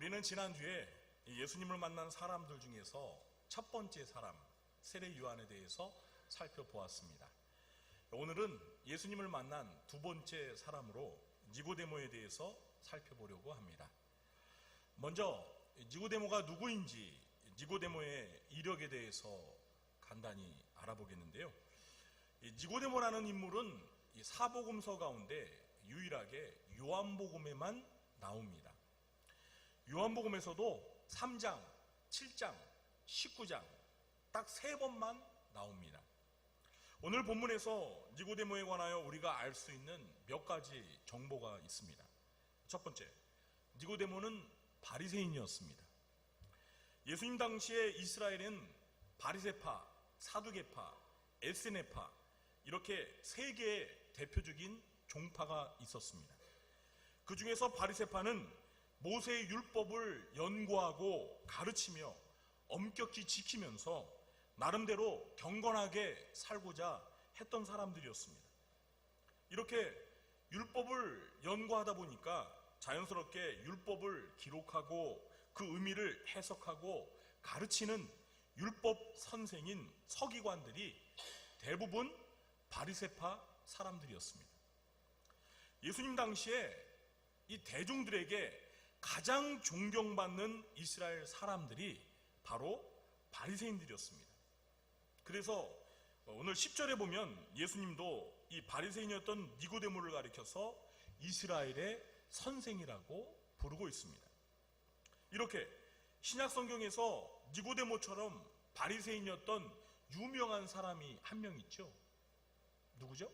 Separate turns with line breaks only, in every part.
우리는 지난주에 예수님을 만난 사람들 중에서 첫 번째 사람, 세례 요한에 대해서 살펴보았습니다. 오늘은 예수님을 만난 두 번째 사람으로 니고데모에 대해서 살펴보려고 합니다. 먼저 니고데모가 누구인지, 니고데모의 이력에 대해서 간단히 알아보겠는데요. 니고데모라는 인물은 사복음서 가운데 유일하게 요한복음에만 나옵니다. 요한복음에서도 3장, 7장, 19장 딱 3번만 나옵니다. 오늘 본문에서 니고데모에 관하여 우리가 알 수 있는 몇 가지 정보가 있습니다. 첫 번째, 니고데모는 바리새인이었습니다. 예수님 당시에 이스라엘은 바리새파, 사두개파, 에스네파 이렇게 세 개의 대표적인 종파가 있었습니다. 그 중에서 바리새파는 모세의 율법을 연구하고 가르치며 엄격히 지키면서 나름대로 경건하게 살고자 했던 사람들이었습니다. 이렇게 율법을 연구하다 보니까 자연스럽게 율법을 기록하고 그 의미를 해석하고 가르치는 율법 선생인 서기관들이 대부분 바리새파 사람들이었습니다. 예수님 당시에 이 대중들에게 가장 존경받는 이스라엘 사람들이 바로 바리새인들이었습니다. 그래서 오늘 10절에 보면 예수님도 이 바리새인이었던 니고데모를 가리켜서 이스라엘의 선생이라고 부르고 있습니다. 이렇게 신약 성경에서 니고데모처럼 바리새인이었던 유명한 사람이 한 명 있죠. 누구죠?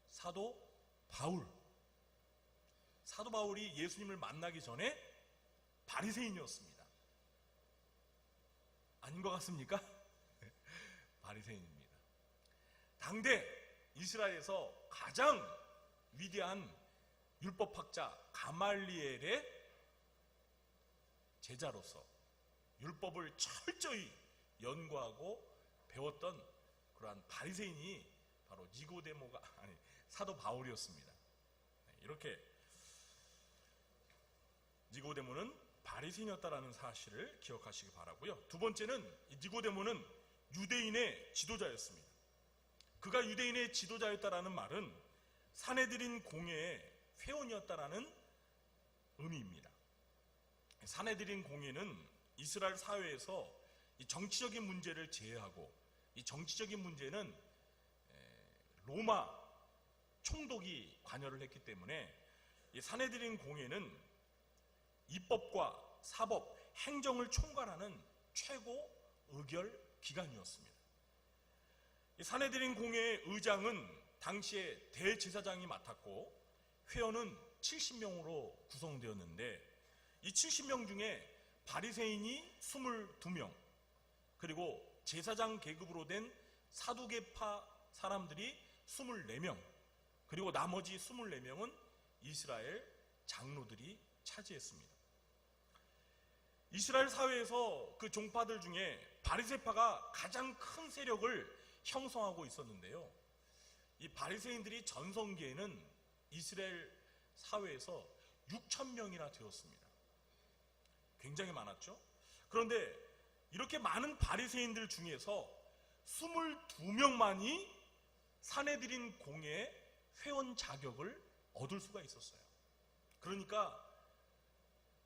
사도 바울. 사도 바울이 예수님을 만나기 전에 바리새인이었습니다. 아닌 것 같습니까? 바리새인입니다. 당대 이스라엘에서 가장 위대한 율법학자 가말리엘의 제자로서 율법을 철저히 연구하고 배웠던 그러한 바리새인이 바로 니고데모가 사도 바울이었습니다. 이렇게 니고데모는 바리새인이었다라는 사실을 기억하시기 바라고요. 두 번째는 니고데모는 유대인의 지도자였습니다. 그가 유대인의 지도자였다라는 말은 산헤드린 공회의 회원이었다라는 의미입니다. 산헤드린 공회는 이스라엘 사회에서 이 정치적인 문제를 제외하고, 이 정치적인 문제는 로마 총독이 관여를 했기 때문에 이 산헤드린 공회는 입법과 사법, 행정을 총괄하는 최고 의결 기관이었습니다. 이 산헤드린 공회의 의장은 당시에 대제사장이 맡았고 회원은 70명으로 구성되었는데 이 70명 중에 바리새인이 22명, 그리고 제사장 계급으로 된 사두개파 사람들이 24명, 그리고 나머지 24명은 이스라엘 장로들이 차지했습니다. 이스라엘 사회에서 그 종파들 중에 바리새파가 가장 큰 세력을 형성하고 있었는데요. 이 바리새인들이 전성기에는 이스라엘 사회에서 6,000명이나 되었습니다. 굉장히 많았죠. 그런데 이렇게 많은 바리새인들 중에서 22명만이 산헤드린 공회의 회원 자격을 얻을 수가 있었어요. 그러니까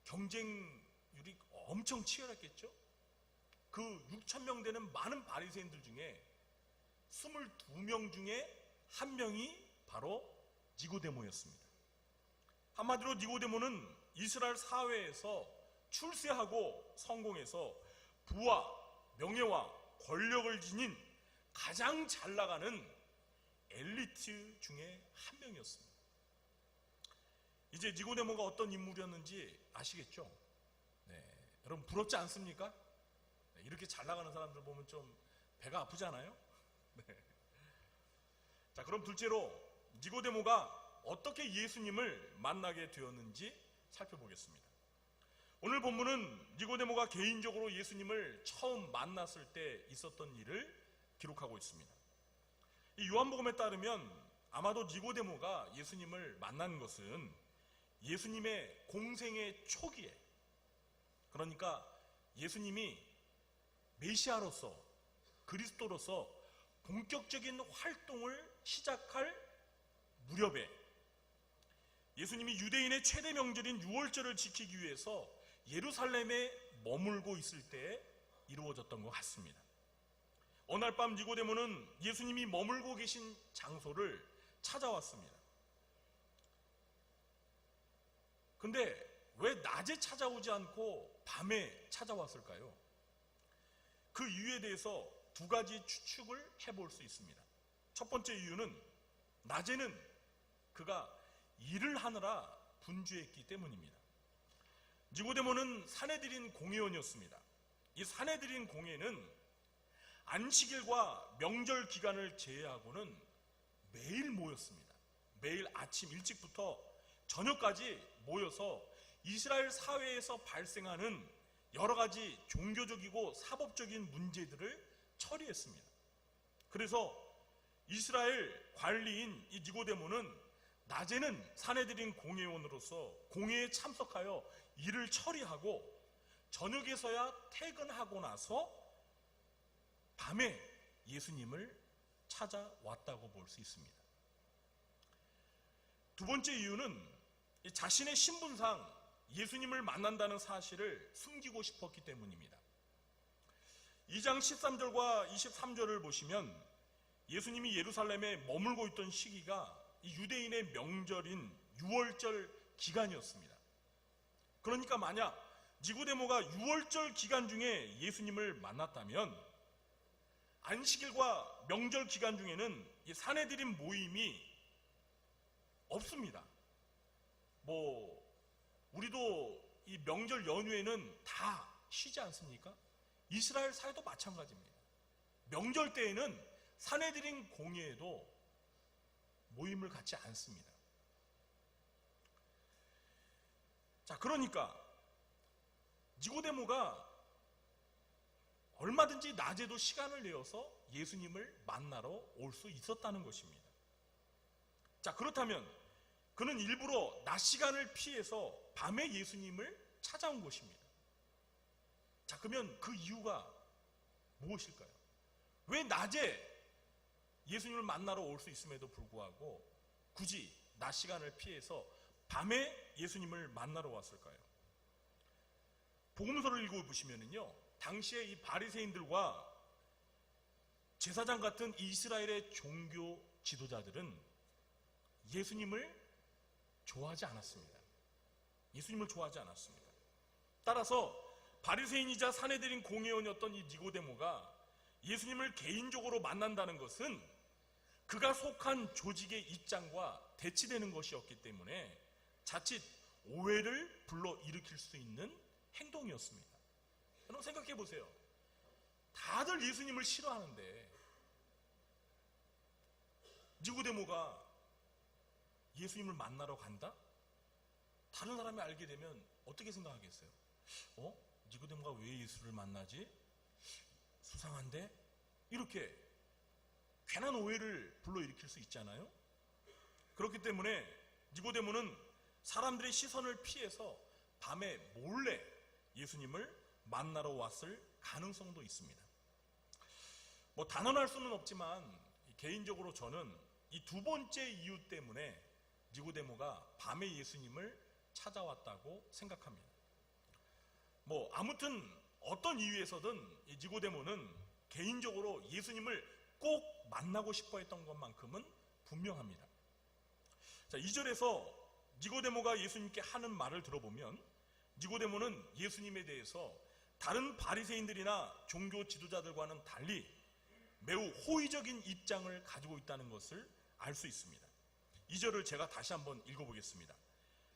경쟁률이 엄청 치열했겠죠. 그 6,000명 되는 많은 바리새인들 중에 22명 중에 한 명이 바로 니고데모였습니다. 한마디로 니고데모는 이스라엘 사회에서 출세하고 성공해서 부와 명예와 권력을 지닌 가장 잘 나가는 엘리트 중에 한 명이었습니다. 이제 니고데모가 어떤 인물이었는지 아시겠죠? 네, 여러분 부럽지 않습니까? 네, 이렇게 잘 나가는 사람들 보면 좀 배가 아프잖아요? 네. 자, 그럼 둘째로 니고데모가 어떻게 예수님을 만나게 되었는지 살펴보겠습니다. 오늘 본문은 니고데모가 개인적으로 예수님을 처음 만났을 때 있었던 일을 기록하고 있습니다. 이 요한복음에 따르면 아마도 니고데모가 예수님을 만난 것은 예수님의 공생의 초기에, 그러니까 예수님이 메시아로서, 그리스도로서 본격적인 활동을 시작할 무렵에 예수님이 유대인의 최대 명절인 유월절을 지키기 위해서 예루살렘에 머물고 있을 때에 이루어졌던 것 같습니다. 어느 날 밤 니고데모는 예수님이 머물고 계신 장소를 찾아왔습니다. 근데 왜 낮에 찾아오지 않고 밤에 찾아왔을까요? 그 이유에 대해서 두 가지 추측을 해볼 수 있습니다. 첫 번째 이유는 낮에는 그가 일을 하느라 분주했기 때문입니다. 니고데모는 사내들인 공회원이었습니다. 이 사내들인 공회는 안식일과 명절 기간을 제외하고는 매일 모였습니다. 매일 아침 일찍부터 저녁까지 모여서 이스라엘 사회에서 발생하는 여러 가지 종교적이고 사법적인 문제들을 처리했습니다. 그래서 이스라엘 관리인 이 니고데모는 낮에는 사내들인 공회원으로서 공회에 참석하여 일을 처리하고 저녁에서야 퇴근하고 나서 밤에 예수님을 찾아왔다고 볼 수 있습니다. 두 번째 이유는 자신의 신분상 예수님을 만난다는 사실을 숨기고 싶었기 때문입니다. 2장 13절과 23절을 보시면 예수님이 예루살렘에 머물고 있던 시기가 이 유대인의 명절인 유월절 기간이었습니다. 그러니까 만약 니고데모가 유월절 기간 중에 예수님을 만났다면 안식일과 명절 기간 중에는 이 사내들인 모임이 없습니다. 우리도 이 명절 연휴에는 다 쉬지 않습니까? 이스라엘 사회도 마찬가지입니다. 명절 때에는 사내들인 공회에도 모임을 갖지 않습니다. 자, 그러니까 니고데모가 얼마든지 낮에도 시간을 내어서 예수님을 만나러 올 수 있었다는 것입니다. 자, 그렇다면 그는 일부러 낮 시간을 피해서 밤에 예수님을 찾아온 것입니다. 자, 그러면 그 이유가 무엇일까요? 왜 낮에 예수님을 만나러 올 수 있음에도 불구하고 굳이 낮 시간을 피해서 밤에 예수님을 만나러 왔을까요? 복음서를 읽어보시면요, 당시에 이 바리새인들과 제사장 같은 이스라엘의 종교 지도자들은 예수님을 좋아하지 않았습니다. 예수님을 좋아하지 않았습니다. 따라서 바리새인이자 사내들인 공회원이었던 이 니고데모가 예수님을 개인적으로 만난다는 것은 그가 속한 조직의 입장과 대치되는 것이었기 때문에 자칫 오해를 불러일으킬 수 있는 행동이었습니다. 여러분 생각해 보세요. 다들 예수님을 싫어하는데 니고데모가 예수님을 만나러 간다? 다른 사람이 알게 되면 어떻게 생각하겠어요? 니고데모가 왜 예수를 만나지? 수상한데? 이렇게 괜한 오해를 불러일으킬 수 있잖아요. 그렇기 때문에 니고데모는 사람들의 시선을 피해서 밤에 몰래 예수님을 만나러 왔을 가능성도 있습니다. 단언할 수는 없지만 개인적으로 저는 이 두 번째 이유 때문에 니고데모가 밤에 예수님을 찾아왔다고 생각합니다. 아무튼 어떤 이유에서든 이 니고데모는 개인적으로 예수님을 꼭 만나고 싶어 했던 것만큼은 분명합니다. 자, 2절에서 니고데모가 예수님께 하는 말을 들어보면 니고데모는 예수님에 대해서 다른 바리새인들이나 종교 지도자들과는 달리 매우 호의적인 입장을 가지고 있다는 것을 알 수 있습니다. 2절을 제가 다시 한번 읽어보겠습니다.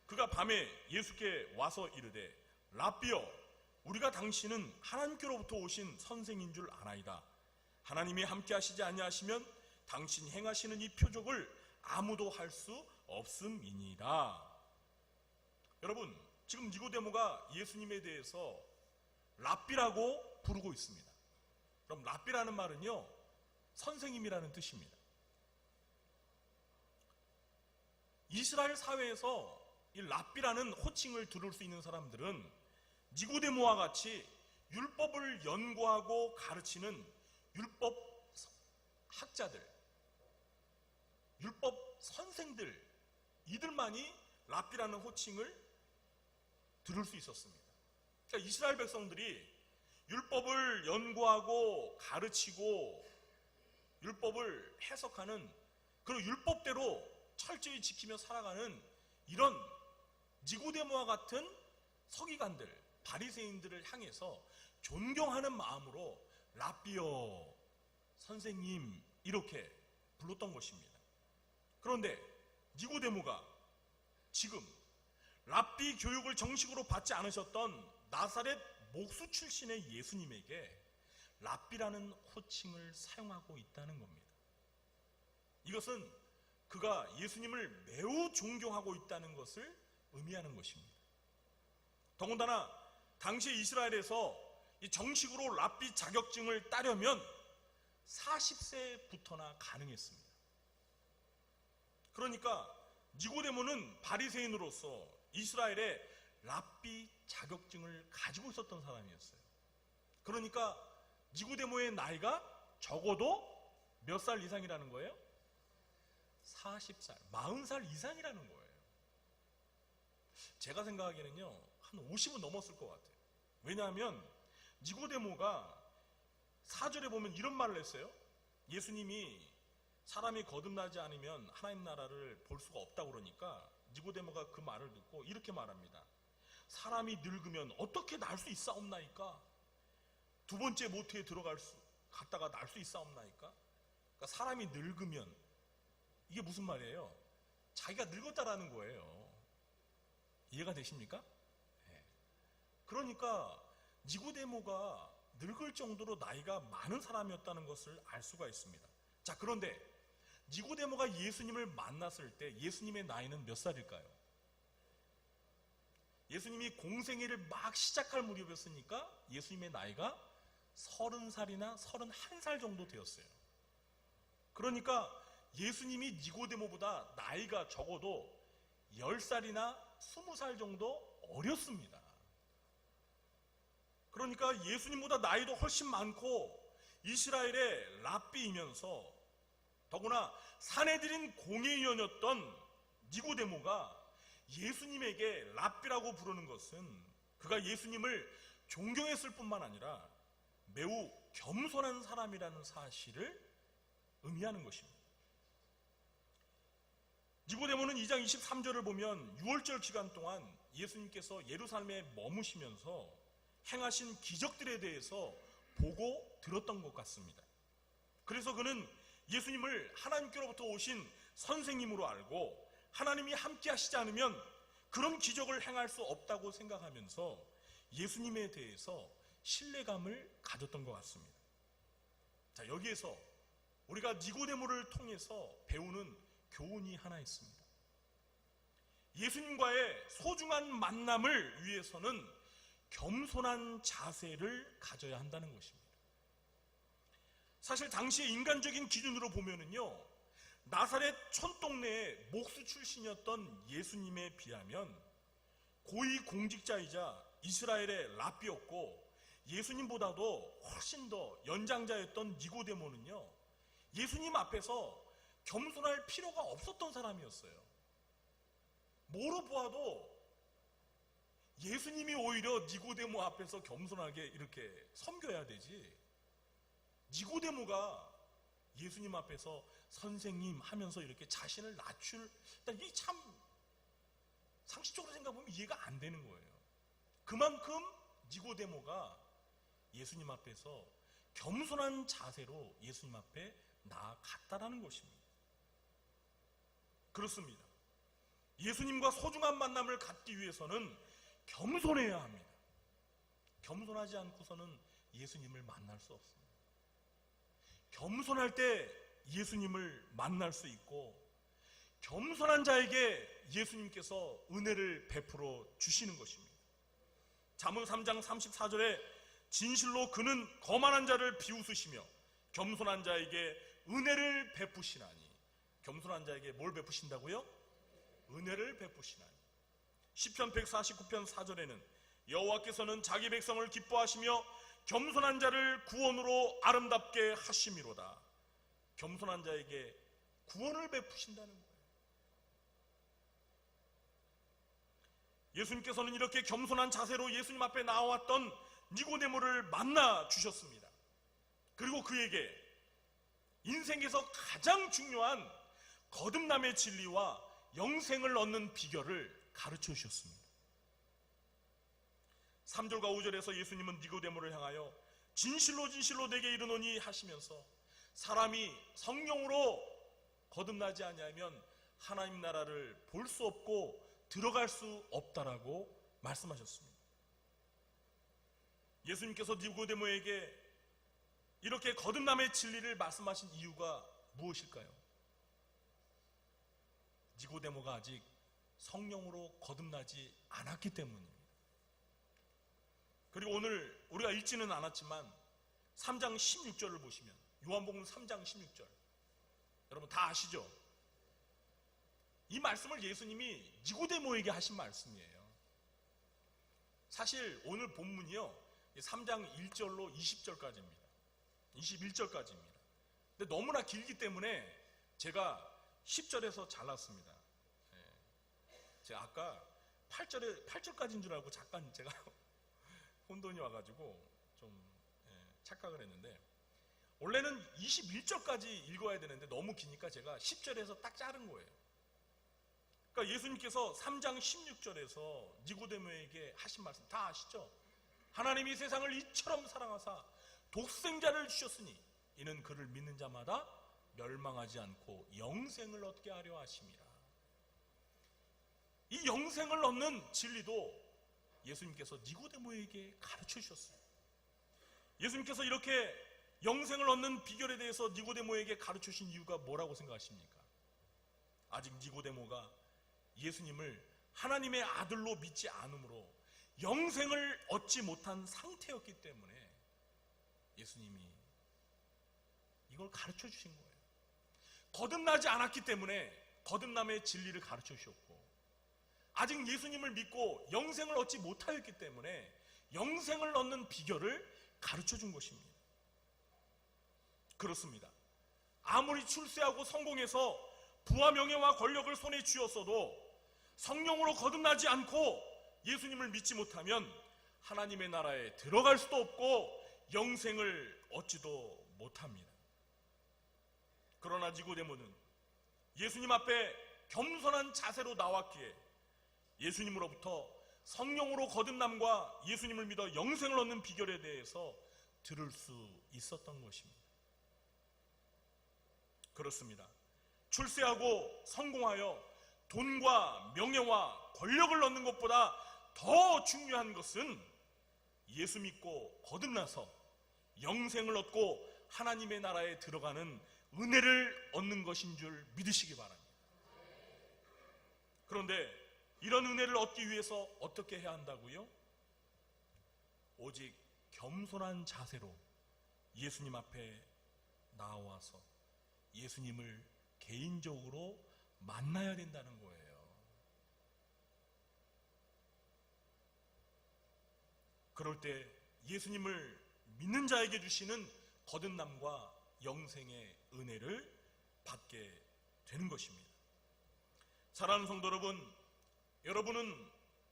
그가 밤에 예수께 와서 이르되 랍비여, 우리가 당신은 하나님께로부터 오신 선생인 줄 아나이다. 하나님이 함께 하시지 아니하시면 당신이 행하시는 이 표적을 아무도 할 수 없음이니이다. 여러분, 지금 니고데모가 예수님에 대해서 랍비라고 부르고 있습니다. 그럼 랍비라는 말은요, 선생님이라는 뜻입니다. 이스라엘 사회에서 이 랍비라는 호칭을 들을 수 있는 사람들은 니고데모와 같이 율법을 연구하고 가르치는 율법 학자들, 율법 선생들, 이들만이 랍비라는 호칭을 들을 수 있었습니다. 그러니까 이스라엘 백성들이 율법을 연구하고 가르치고 율법을 해석하는, 그리고 율법대로 철저히 지키며 살아가는 이런 니고데모와 같은 서기관들, 바리새인들을 향해서 존경하는 마음으로 랍비여, 선생님, 이렇게 불렀던 것입니다. 그런데 니고데모가 지금 랍비 교육을 정식으로 받지 않으셨던 나사렛 목수 출신의 예수님에게 랍비라는 호칭을 사용하고 있다는 겁니다. 이것은 그가 예수님을 매우 존경하고 있다는 것을 의미하는 것입니다. 더군다나 당시 이스라엘에서 이 정식으로 랍비 자격증을 따려면 40세부터나 가능했습니다. 그러니까 니고데모는 바리새인으로서 이스라엘의 랍비 자격증을 가지고 있었던 사람이었어요. 그러니까 니고데모의 나이가 적어도 몇 살 이상이라는 거예요? 40살, 40살 이상이라는 거예요. 제가 생각하기에는요, 한 50은 넘었을 것 같아요. 왜냐하면 니고데모가 4절에 보면 이런 말을 했어요. 예수님이 사람이 거듭나지 않으면 하나님 나라를 볼 수가 없다고 그러니까 니고데모가 그 말을 듣고 이렇게 말합니다. 사람이 늙으면 어떻게 날 수 있사옵나이까? 두 번째 모태에 갔다가 날 수 있사옵나이까? 그러니까 사람이 늙으면, 이게 무슨 말이에요? 자기가 늙었다라는 거예요. 이해가 되십니까? 네. 그러니까 니고데모가 늙을 정도로 나이가 많은 사람이었다는 것을 알 수가 있습니다. 자, 그런데 니고데모가 예수님을 만났을 때 예수님의 나이는 몇 살일까요? 예수님이 공생애를 막 시작할 무렵이었으니까 예수님의 나이가 30살이나 31살 정도 되었어요. 그러니까 예수님이 니고데모보다 나이가 적어도 10살이나 20살 정도 어렸습니다. 그러니까 예수님보다 나이도 훨씬 많고 이스라엘의 랍비이면서 더구나 사내들인 공회의원이었던 니고데모가 예수님에게 랍비라고 부르는 것은 그가 예수님을 존경했을 뿐만 아니라 매우 겸손한 사람이라는 사실을 의미하는 것입니다. 니고데모는 2장 23절을 보면 6월절 기간 동안 예수님께서 예루살렘에 머무시면서 행하신 기적들에 대해서 보고 들었던 것 같습니다. 그래서 그는 예수님을 하나님께로부터 오신 선생님으로 알고 하나님이 함께 하시지 않으면 그런 기적을 행할 수 없다고 생각하면서 예수님에 대해서 신뢰감을 가졌던 것 같습니다. 자, 여기에서 우리가 니고데모를 통해서 배우는 교훈이 하나 있습니다. 예수님과의 소중한 만남을 위해서는 겸손한 자세를 가져야 한다는 것입니다. 사실 당시의 인간적인 기준으로 보면은요, 나사렛 촌동네의 목수 출신이었던 예수님에 비하면 고위 공직자이자 이스라엘의 랍비였고 예수님보다도 훨씬 더 연장자였던 니고데모는요, 예수님 앞에서 겸손할 필요가 없었던 사람이었어요. 뭐로 보아도 예수님이 오히려 니고데모 앞에서 겸손하게 이렇게 섬겨야 되지, 니고데모가 예수님 앞에서 선생님 하면서 이렇게 자신을 낮출, 이게 참 상식적으로 생각해보면 이해가 안 되는 거예요. 그만큼 니고데모가 예수님 앞에서 겸손한 자세로 예수님 앞에 나아갔다라는 것입니다. 그렇습니다. 예수님과 소중한 만남을 갖기 위해서는 겸손해야 합니다. 겸손하지 않고서는 예수님을 만날 수 없습니다. 겸손할 때 예수님을 만날 수 있고 겸손한 자에게 예수님께서 은혜를 베풀어 주시는 것입니다. 잠언 3장 34절에 진실로 그는 거만한 자를 비웃으시며 겸손한 자에게 은혜를 베푸시나니. 겸손한 자에게 뭘 베푸신다고요? 은혜를 베푸시나니. 시편 149편 4절에는 여호와께서는 자기 백성을 기뻐하시며 겸손한 자를 구원으로 아름답게 하심이로다. 겸손한 자에게 구원을 베푸신다는 거예요. 예수님께서는 이렇게 겸손한 자세로 예수님 앞에 나왔던 니고데모를 만나 주셨습니다. 그리고 그에게 인생에서 가장 중요한 거듭남의 진리와 영생을 얻는 비결을 가르쳐 주셨습니다. 3절과 5절에서 예수님은 니고데모를 향하여 진실로 진실로 내게 이르노니 하시면서 사람이 성령으로 거듭나지 아니하면 하나님 나라를 볼 수 없고 들어갈 수 없다라고 말씀하셨습니다. 예수님께서 니고데모에게 이렇게 거듭남의 진리를 말씀하신 이유가 무엇일까요? 니고데모가 아직 성령으로 거듭나지 않았기 때문입니다. 그리고 오늘 우리가 읽지는 않았지만 3장 16절을 보시면, 요한복음 3장 16절, 여러분 다 아시죠? 이 말씀을 예수님이 니고데모에게 하신 말씀이에요. 사실 오늘 본문이요 3장 1절로 20절까지입니다. 21절까지입니다. 근데 너무나 길기 때문에 제가 10절에서 잘랐습니다. 제가 아까 8절까지인 줄 알고 잠깐 제가 혼돈이 와가지고 좀 착각을 했는데, 원래는 21절까지 읽어야 되는데 너무 기니까 제가 10절에서 딱 자른 거예요. 그러니까 예수님께서 3장 16절에서 니고데모에게 하신 말씀 다 아시죠? 하나님이 세상을 이처럼 사랑하사 독생자를 주셨으니 이는 그를 믿는 자마다 멸망하지 않고 영생을 얻게 하려 하심이라. 이 영생을 얻는 진리도 예수님께서 니고데모에게 가르쳐 주셨어요. 예수님께서 이렇게 영생을 얻는 비결에 대해서 니고데모에게 가르쳐 주신 이유가 뭐라고 생각하십니까? 아직 니고데모가 예수님을 하나님의 아들로 믿지 않으므로 영생을 얻지 못한 상태였기 때문에 예수님이 이걸 가르쳐 주신 거예요. 거듭나지 않았기 때문에 거듭남의 진리를 가르쳐 주셨고, 아직 예수님을 믿고 영생을 얻지 못하였기 때문에 영생을 얻는 비결을 가르쳐 준 것입니다. 그렇습니다. 아무리 출세하고 성공해서 부와 명예와 권력을 손에 쥐었어도 성령으로 거듭나지 않고 예수님을 믿지 못하면 하나님의 나라에 들어갈 수도 없고 영생을 얻지도 못합니다. 그러나 니고데모는 예수님 앞에 겸손한 자세로 나왔기에 예수님으로부터 성령으로 거듭남과 예수님을 믿어 영생을 얻는 비결에 대해서 들을 수 있었던 것입니다. 그렇습니다. 출세하고 성공하여 돈과 명예와 권력을 얻는 것보다 더 중요한 것은 예수 믿고 거듭나서 영생을 얻고 하나님의 나라에 들어가는 은혜를 얻는 것인 줄 믿으시기 바랍니다. 그런데 이런 은혜를 얻기 위해서 어떻게 해야 한다고요? 오직 겸손한 자세로 예수님 앞에 나와서 예수님을 개인적으로 만나야 된다는 거예요. 그럴 때 예수님을 믿는 자에게 주시는 거듭남과 영생의 은혜를 받게 되는 것입니다. 사랑하는 성도 여러분, 여러분은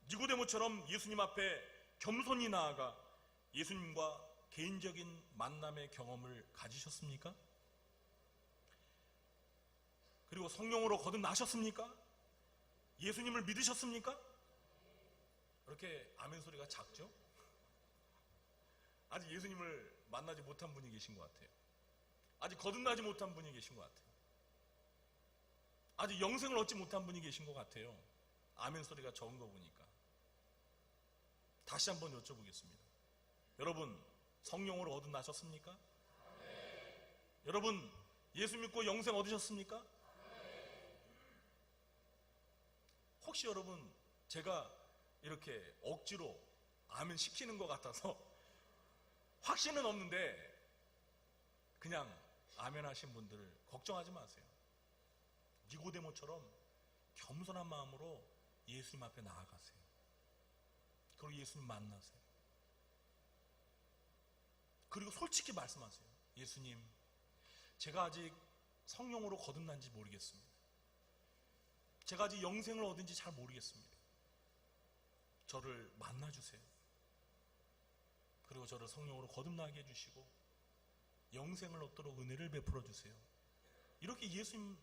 니고데모처럼 예수님 앞에 겸손히 나아가 예수님과 개인적인 만남의 경험을 가지셨습니까? 그리고 성령으로 거듭나셨습니까? 예수님을 믿으셨습니까? 이렇게 아멘 소리가 작죠? 아직 예수님을 만나지 못한 분이 계신 것 같아요. 아직 거듭나지 못한 분이 계신 것 같아요. 아직 영생을 얻지 못한 분이 계신 것 같아요. 아멘 소리가 적은 거 보니까. 다시 한번 여쭤보겠습니다. 여러분, 성령으로 거듭나셨습니까? 여러분, 예수 믿고 영생 얻으셨습니까? 혹시 여러분, 제가 이렇게 억지로 아멘 시키는 것 같아서 확신은 없는데 그냥 아멘 하신 분들 걱정하지 마세요. 니고데모처럼 겸손한 마음으로 예수님 앞에 나아가세요. 그리고 예수님 만나세요. 그리고 솔직히 말씀하세요. 예수님, 제가 아직 성령으로 거듭난지 모르겠습니다. 제가 아직 영생을 얻은지 잘 모르겠습니다. 저를 만나주세요. 그리고 저를 성령으로 거듭나게 해주시고 영생을 얻도록 은혜를 베풀어 주세요. 이렇게 예수님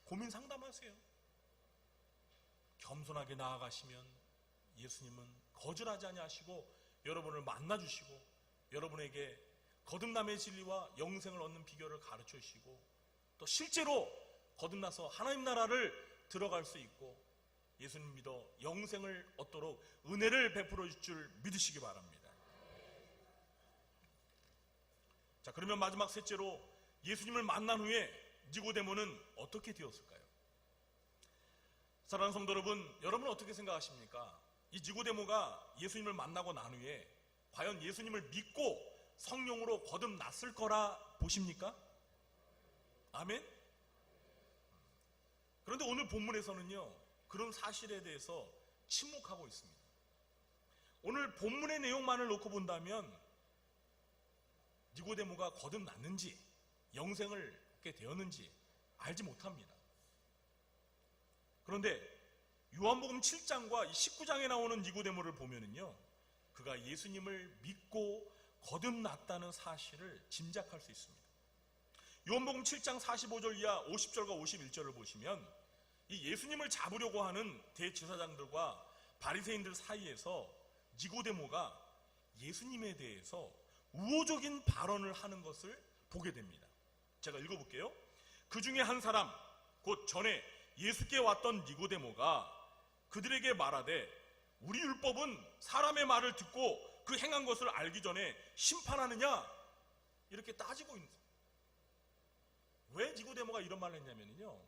고민 상담하세요. 겸손하게 나아가시면 예수님은 거절하지 아니하시고 여러분을 만나주시고 여러분에게 거듭남의 진리와 영생을 얻는 비결을 가르쳐 주시고 또 실제로 거듭나서 하나님 나라를 들어갈 수 있고 예수님 믿어 영생을 얻도록 은혜를 베풀어 줄 줄 믿으시기 바랍니다. 자, 그러면 마지막 셋째로 예수님을 만난 후에 니고데모는 어떻게 되었을까요? 사랑하는 성도 여러분, 여러분은 어떻게 생각하십니까? 이 니고데모가 예수님을 만나고 난 후에 과연 예수님을 믿고 성령으로 거듭났을 거라 보십니까? 아멘? 그런데 오늘 본문에서는요, 그런 사실에 대해서 침묵하고 있습니다. 오늘 본문의 내용만을 놓고 본다면 니고데모가 거듭났는지 영생을 얻게 되었는지 알지 못합니다. 그런데 요한복음 7장과 19장에 나오는 니고데모를 보면은요, 그가 예수님을 믿고 거듭났다는 사실을 짐작할 수 있습니다. 요한복음 7장 45절 이하 50절과 51절을 보시면 이 예수님을 잡으려고 하는 대제사장들과 바리새인들 사이에서 니고데모가 예수님에 대해서 우호적인 발언을 하는 것을 보게 됩니다. 제가 읽어볼게요. 그 중에 한 사람, 곧 전에 예수께 왔던 니고데모가 그들에게 말하되 우리 율법은 사람의 말을 듣고 그 행한 것을 알기 전에 심판하느냐? 이렇게 따지고 있는 거예요. 왜 니고데모가 이런 말을 했냐면요,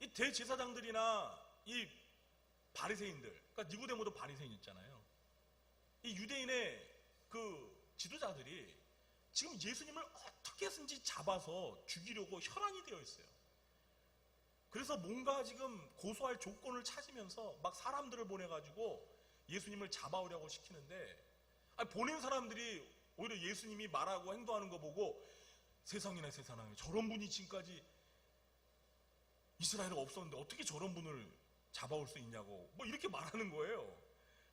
이 대제사장들이나 이 바리새인들, 그러니까 니고데모도 바리새인 있잖아요. 이 유대인의 그 지도자들이 지금 예수님을 어떻게 해서든지 잡아서 죽이려고 혈안이 되어 있어요. 그래서 뭔가 지금 고소할 조건을 찾으면서 막 사람들을 보내가지고 예수님을 잡아오려고 시키는데, 보낸 사람들이 오히려 예수님이 말하고 행동하는 거 보고 세상이나 세상에 저런 분이 지금까지 이스라엘에 없었는데 어떻게 저런 분을 잡아올 수 있냐고 뭐 이렇게 말하는 거예요.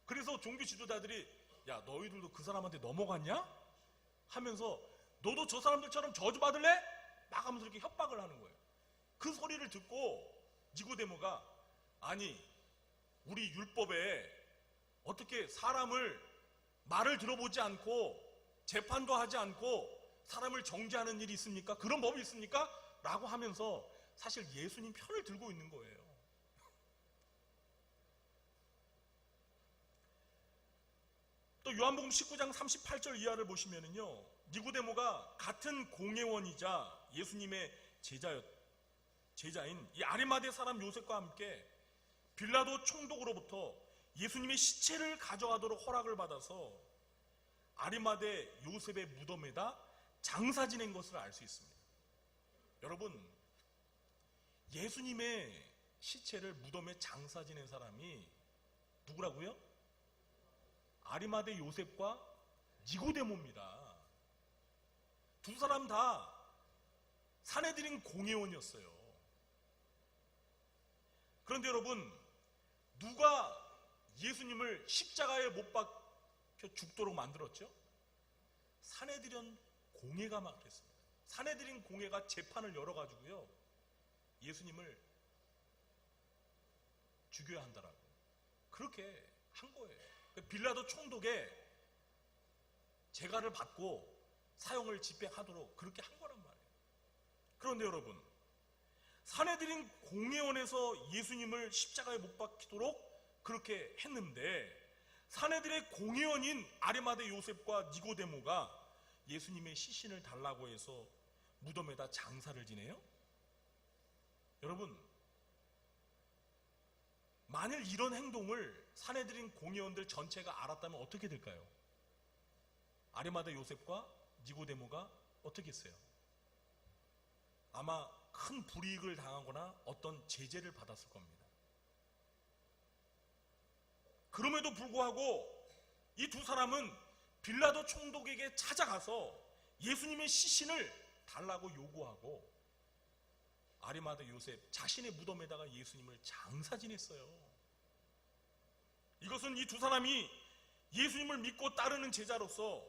그래서 종교 지도자들이 야, 너희들도 그 사람한테 넘어갔냐? 하면서 너도 저 사람들처럼 저주받을래? 막 하면서 이렇게 협박을 하는 거예요. 그 소리를 듣고 니고데모가 아니, 우리 율법에 어떻게 사람을 말을 들어보지 않고 재판도 하지 않고 사람을 정죄하는 일이 있습니까? 그런 법이 있습니까? 라고 하면서 사실 예수님 편을 들고 있는 거예요. 또 요한복음 19장 38절 이하를 보시면은요, 니고데모가 같은 공회원이자 예수님의 제자인 이 아리마대 사람 요셉과 함께 빌라도 총독으로부터 예수님의 시체를 가져가도록 허락을 받아서 아리마대 요셉의 무덤에다 장사 지낸 것을 알 수 있습니다. 여러분, 예수님의 시체를 무덤에 장사 지낸 사람이 누구라고요? 아리마대 요셉과 니고데모입니다. 두 사람 다 산헤드린 공회원이었어요. 그런데 여러분, 누가 예수님을 십자가에 못 박혀 죽도록 만들었죠? 산헤드린 공회가 그랬습니다. 산헤드린 공회가 재판을 열어가지고요, 예수님을 죽여야 한다라고 그렇게 한 거예요. 빌라도 총독에 재가를 받고 사형을 집행하도록 그렇게 한 거란 말이에요. 그런데 여러분, 산헤드린 공회원에서 예수님을 십자가에 못 박히도록 그렇게 했는데 산헤드린의 공회원인 아리마대 요셉과 니고데모가 예수님의 시신을 달라고 해서 무덤에다 장사를 지내요? 여러분, 만일 이런 행동을 산헤드린 공회원들 전체가 알았다면 어떻게 될까요? 아리마대 요셉과 니고데모가 어떻게 했어요? 아마 큰 불이익을 당하거나 어떤 제재를 받았을 겁니다. 그럼에도 불구하고 이 두 사람은 빌라도 총독에게 찾아가서 예수님의 시신을 달라고 요구하고 아리마다 요셉 자신의 무덤에다가 예수님을 장사 지냈어요. 이것은 이 두 사람이 예수님을 믿고 따르는 제자로서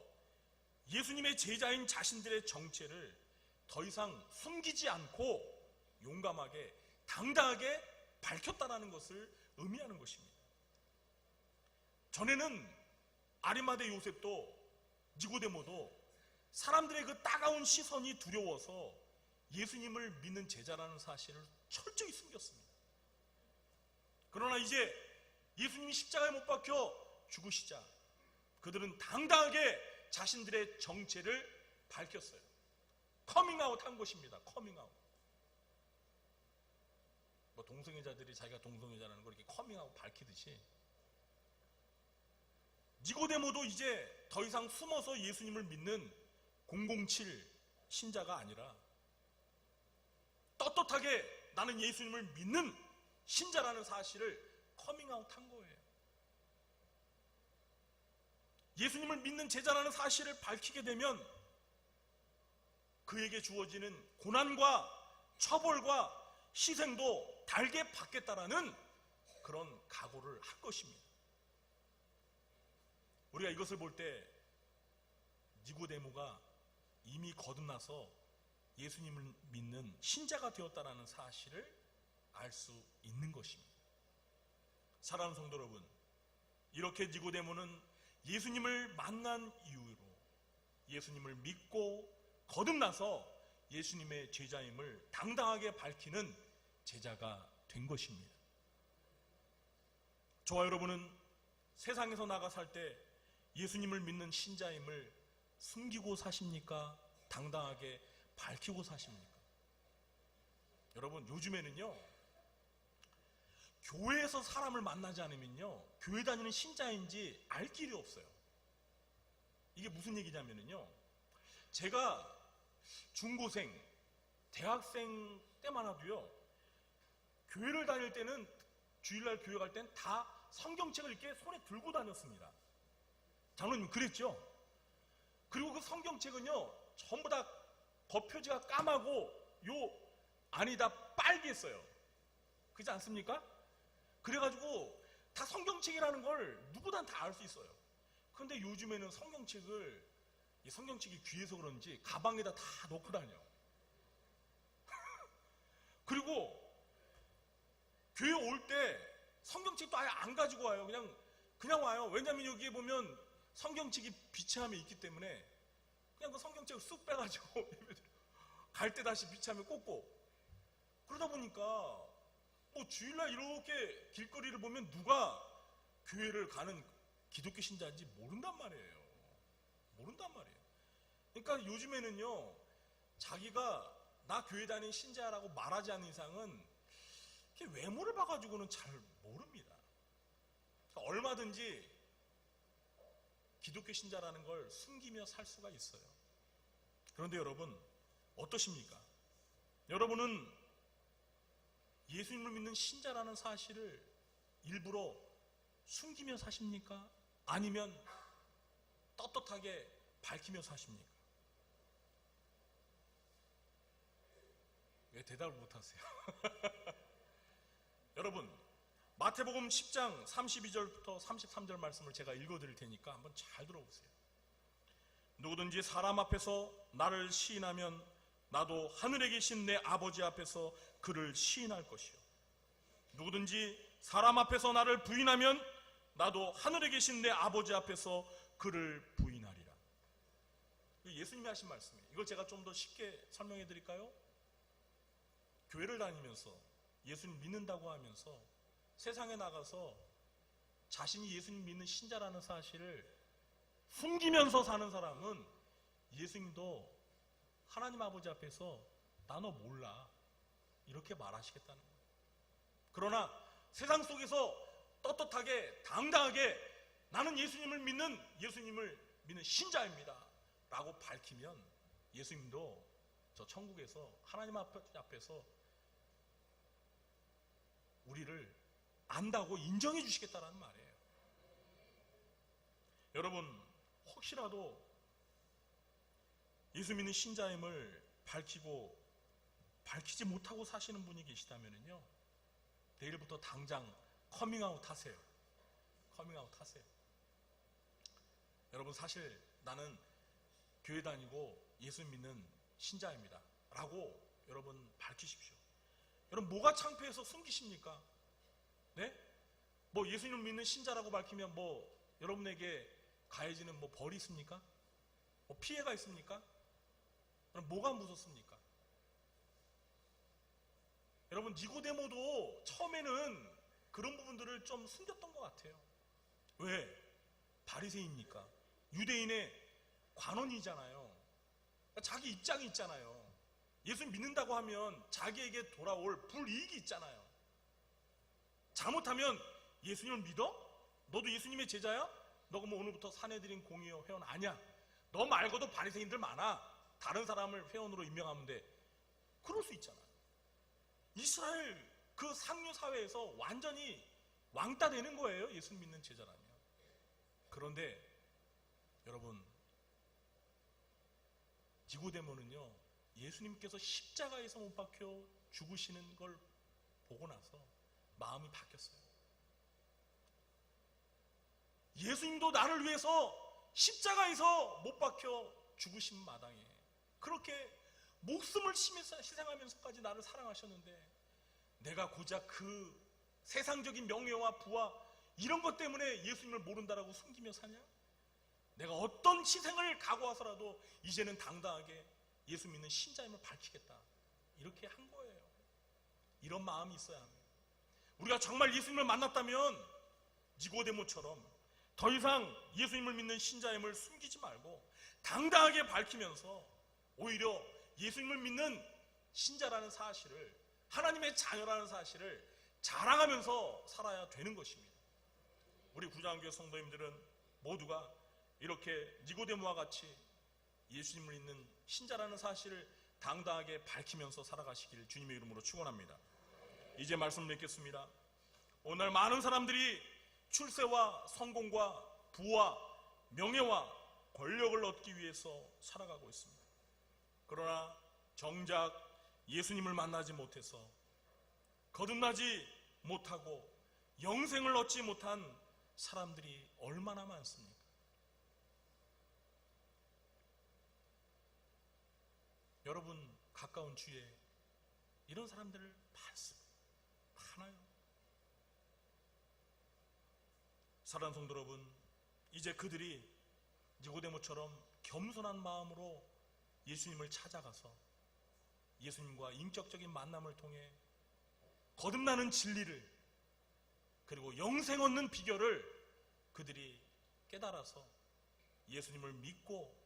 예수님의 제자인 자신들의 정체를 더 이상 숨기지 않고 용감하게 당당하게 밝혔다라는 것을 의미하는 것입니다. 전에는 아리마대 요셉도 니고데모도 사람들의 그 따가운 시선이 두려워서 예수님을 믿는 제자라는 사실을 철저히 숨겼습니다. 그러나 이제 예수님이 십자가에 못 박혀 죽으시자 그들은 당당하게 자신들의 정체를 밝혔어요. 커밍아웃 한 것입니다. 커밍아웃. 뭐 동성애자들이 자기가 동성애자라는 걸 이렇게 커밍아웃 밝히듯이 니고데모도 이제 더 이상 숨어서 예수님을 믿는 007 신자가 아니라 떳떳하게 나는 예수님을 믿는 신자라는 사실을 커밍아웃 한 거예요. 예수님을 믿는 제자라는 사실을 밝히게 되면 그에게 주어지는 고난과 처벌과 희생도 달게 받겠다라는 그런 각오를 한 것입니다. 우리가 이것을 볼 때 니고데모가 이미 거듭나서 예수님을 믿는 신자가 되었다는 사실을 알 수 있는 것입니다. 사랑하는 성도 여러분, 이렇게 니고데모는 예수님을 만난 이후로 예수님을 믿고 거듭나서 예수님의 제자임을 당당하게 밝히는 제자가 된 것입니다. 저와 여러분은 세상에서 나가 살 때 예수님을 믿는 신자임을 숨기고 사십니까? 당당하게 밝히고 사십니까? 여러분, 요즘에는요, 교회에서 사람을 만나지 않으면요, 교회 다니는 신자인지 알 길이 없어요. 이게 무슨 얘기냐면요, 제가 중고생, 대학생 때만 해도요, 교회를 다닐 때는, 주일날 교회 갈 때는 다 성경책을 이렇게 손에 들고 다녔습니다. 장로님 그랬죠? 그리고 그 성경책은요, 전부 다 겉표지가 까마고 요 안이 다 빨개했어요. 그렇지 않습니까? 그래가지고 다 성경책이라는 걸 누구나 다 알 수 있어요. 그런데 요즘에는 성경책을, 이 성경책이 귀해서 그런지 가방에다 다 넣고 다녀. 그리고 교회 올 때 성경책도 아예 안 가지고 와요. 그냥 와요. 왜냐면 여기에 보면 성경책이 비치함에 있기 때문에 그냥 그 성경책을 쑥 빼가지고 갈 때 다시 비치함에 꽂고, 그러다 보니까 뭐 주일날 이렇게 길거리를 보면 누가 교회를 가는 기독교 신자인지 모른단 말이에요. 모른단 말이에요. 그러니까 요즘에는요, 자기가 나 교회 다니는 신자라고 말하지 않는 이상은 외모를 봐가지고는 잘 모릅니다. 그러니까 얼마든지 기독교 신자라는 걸 숨기며 살 수가 있어요. 그런데 여러분, 어떠십니까? 여러분은 예수님을 믿는 신자라는 사실을 일부러 숨기며 사십니까? 아니면 떳떳하게 밝히며 사십니까? 왜 대답을 못하세요? 여러분, 마태복음 10장 32절부터 33절 말씀을 제가 읽어드릴 테니까 한번 잘 들어보세요. 누구든지 사람 앞에서 나를 시인하면 나도 하늘에 계신 내 아버지 앞에서 그를 시인할 것이요, 누구든지 사람 앞에서 나를 부인하면 나도 하늘에 계신 내 아버지 앞에서 그를 부인하리라. 예수님이 하신 말씀이에요. 이걸 제가 좀 더 쉽게 설명해 드릴까요? 교회를 다니면서 예수님 믿는다고 하면서 세상에 나가서 자신이 예수님 믿는 신자라는 사실을 숨기면서 사는 사람은 예수님도 하나님 아버지 앞에서 나 너 몰라 이렇게 말하시겠다는 거예요. 그러나 세상 속에서 떳떳하게 당당하게 나는 예수님을 믿는 신자입니다 라고 밝히면 예수님도 저 천국에서 하나님 앞에서 우리를 안다고 인정해 주시겠다라는 말이에요. 여러분, 혹시라도 예수 믿는 신자임을 밝히지 못하고 사시는 분이 계시다면요, 내일부터 당장 커밍아웃 하세요. 커밍아웃 하세요. 여러분, 사실 나는 교회 다니고 예수 믿는 신자입니다 라고 여러분 밝히십시오. 여러분, 뭐가 창피해서 숨기십니까? 네? 뭐 예수님을 믿는 신자라고 밝히면 뭐 여러분에게 가해지는 뭐 벌이 있습니까? 뭐 피해가 있습니까? 그럼 뭐가 무섭습니까? 여러분, 니고데모도 처음에는 그런 부분들을 좀 숨겼던 것 같아요. 왜? 바리새인이니까. 유대인의 관원이잖아요. 그러니까 자기 입장이 있잖아요. 예수 믿는다고 하면 자기에게 돌아올 불이익이 있잖아요. 잘못하면 예수님을 믿어? 너도 예수님의 제자야? 너가 뭐 오늘부터 사내들인 공의회 회원 아니야? 너 말고도 바리새인들 많아. 다른 사람을 회원으로 임명하면 돼. 그럴 수 있잖아. 이스라엘 그 상류 사회에서 완전히 왕따 되는 거예요, 예수 믿는 제자라면. 그런데 여러분, 니고데모는요, 예수님께서 십자가에서 못 박혀 죽으시는 걸 보고 나서 마음이 바뀌었어요. 예수님도 나를 위해서 십자가에서 못 박혀 죽으신 마당에 그렇게 목숨을 희생하면서까지 나를 사랑하셨는데, 내가 고작 그 세상적인 명예와 부와 이런 것 때문에 예수님을 모른다라고 숨기며 사냐? 내가 어떤 희생을 각오해서라도 이제는 당당하게 예수 믿는 신자임을 밝히겠다, 이렇게 한 거예요. 이런 마음이 있어야 합니다. 우리가 정말 예수님을 만났다면 니고데모처럼 더 이상 예수님을 믿는 신자임을 숨기지 말고 당당하게 밝히면서 오히려 예수님을 믿는 신자라는 사실을, 하나님의 자녀라는 사실을 자랑하면서 살아야 되는 것입니다. 우리 구장교회 성도님들은 모두가 이렇게 니고데모와 같이 예수님을 믿는 신자라는 사실을 당당하게 밝히면서 살아가시기를 주님의 이름으로 축원합니다. 이제 말씀 맺겠습니다. 오늘 많은 사람들이 출세와 성공과 부와 명예와 권력을 얻기 위해서 살아가고 있습니다. 그러나 정작 예수님을 만나지 못해서 거듭나지 못하고 영생을 얻지 못한 사람들이 얼마나 많습니까? 여러분 가까운 주위에 이런 사람들 많아요. 사랑하는 성도 여러분, 이제 그들이 니고데모처럼 겸손한 마음으로 예수님을 찾아가서 예수님과 인격적인 만남을 통해 거듭나는 진리를, 그리고 영생 얻는 비결을 그들이 깨달아서 예수님을 믿고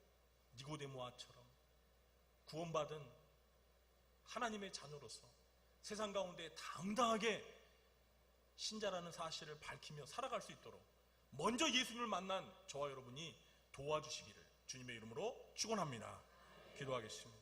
니고데모아처럼 구원받은 하나님의 자녀로서 세상 가운데 당당하게 신자라는 사실을 밝히며 살아갈 수 있도록 먼저 예수님을 만난 저와 여러분이 도와주시기를 주님의 이름으로 축원합니다. 기도하겠습니다.